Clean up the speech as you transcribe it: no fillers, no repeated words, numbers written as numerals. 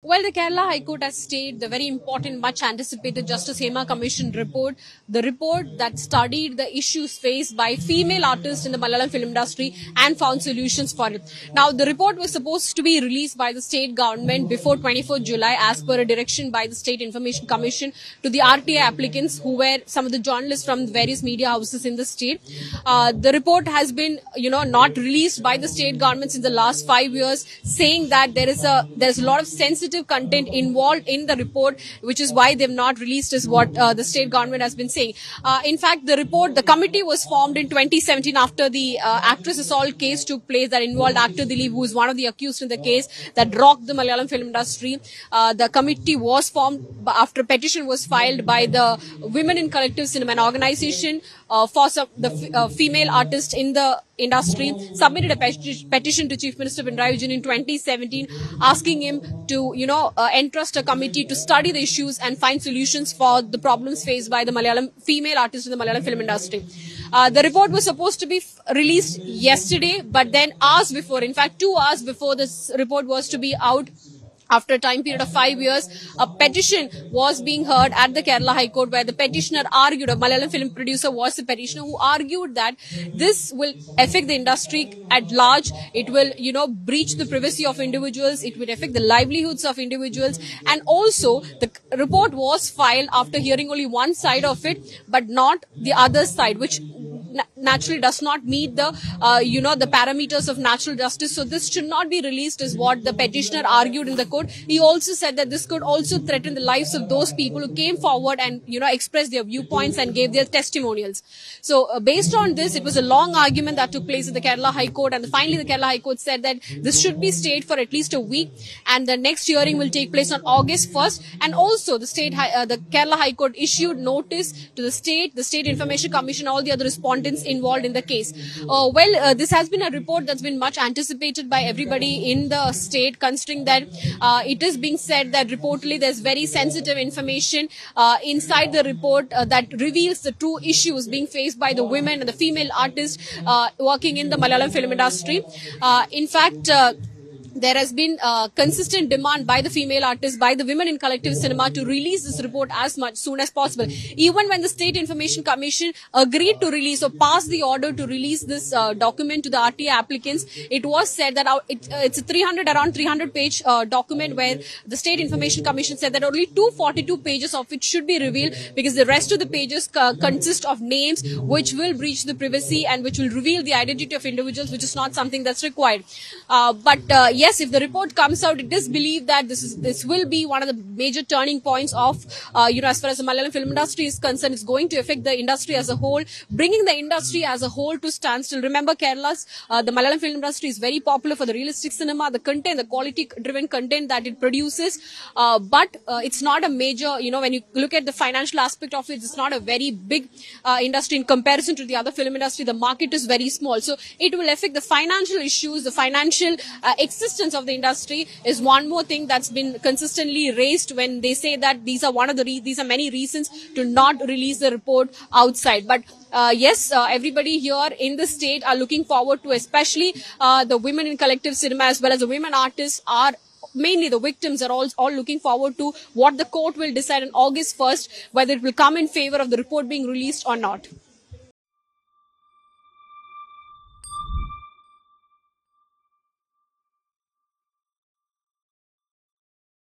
Well, the Kerala High Court has stayed the very important, much anticipated Justice Hema Commission report, the report that studied the issues faced by female artists in the Malayalam film industry and found solutions for it. Now, the report was supposed to be released by the state government before 24th July as per a direction by the State Information Commission to the RTI applicants who were some of the journalists from various media houses in the state. The report has been, not released by the state governments in the last 5 years, saying that there's a lot of sensitive content involved in the report, which is why they've not released, is what the state government has been saying. In fact, the committee was formed in 2017 after the actress assault case took place that involved actor Dilip, who is one of the accused in the case that rocked the Malayalam film industry. The committee was formed after a petition was filed by the Women in Collective Cinema, an organization for the female artists in the industry, submitted a petition to Chief Minister Pinarayi Vijayan in 2017, asking him to, entrust a committee to study the issues and find solutions for the problems faced by the Malayalam female artists in the Malayalam film industry. The report was supposed to be released yesterday, but then hours before, in fact 2 hours before this report was to be out, after a time period of 5 years, a petition was being heard at the Kerala High Court where the petitioner argued, a Malayalam film producer was the petitioner who argued that this will affect the industry at large. It will, breach the privacy of individuals. It will affect the livelihoods of individuals. And also, the report was filed after hearing only one side of it, but not the other side, which naturally does not meet the, the parameters of natural justice. So this should not be released, is what the petitioner argued in the court. He also said that this could also threaten the lives of those people who came forward and, expressed their viewpoints and gave their testimonials. So based on this, it was a long argument that took place at the Kerala High Court, and finally the Kerala High Court said that this should be stayed for at least a week, and the next hearing will take place on August 1st. And also the Kerala High Court issued notice to the State Information Commission, all the other respondents involved in the case. This has been a report that's been much anticipated by everybody in the state, considering that it is being said that reportedly there's very sensitive information inside the report that reveals the true issues being faced by the women and the female artists working in the Malayalam film industry. In fact, there has been consistent demand by the female artists, by the Women in Collective Cinema, to release this report as soon as possible. Even when the State Information Commission agreed to release or passed the order to release this document to the RTA applicants, it was said that it's a around 300 page document where the State Information Commission said that only 242 pages of it should be revealed, because the rest of the pages consist of names which will breach the privacy and which will reveal the identity of individuals, which is not something that's required. Yes, if the report comes out, it is believed that this will be one of the major turning points of, as far as the Malayalam film industry is concerned. It's going to affect the industry as a whole, bringing the industry as a whole to standstill. Remember, the Malayalam film industry is very popular for the realistic cinema, the content, the quality-driven content that it produces. But it's not a major, when you look at the financial aspect of it, it's not a very big industry in comparison to the other film industry. The market is very small. So it will affect the financial issues, the financial existence of the industry is one more thing that's been consistently raised when they say that these are many reasons to not release the report outside. But yes, everybody here in the state are looking forward to, especially the Women in Collective Cinema as well as the women artists are mainly the victims, are all looking forward to what the court will decide on August 1st, whether it will come in favor of the report being released or not.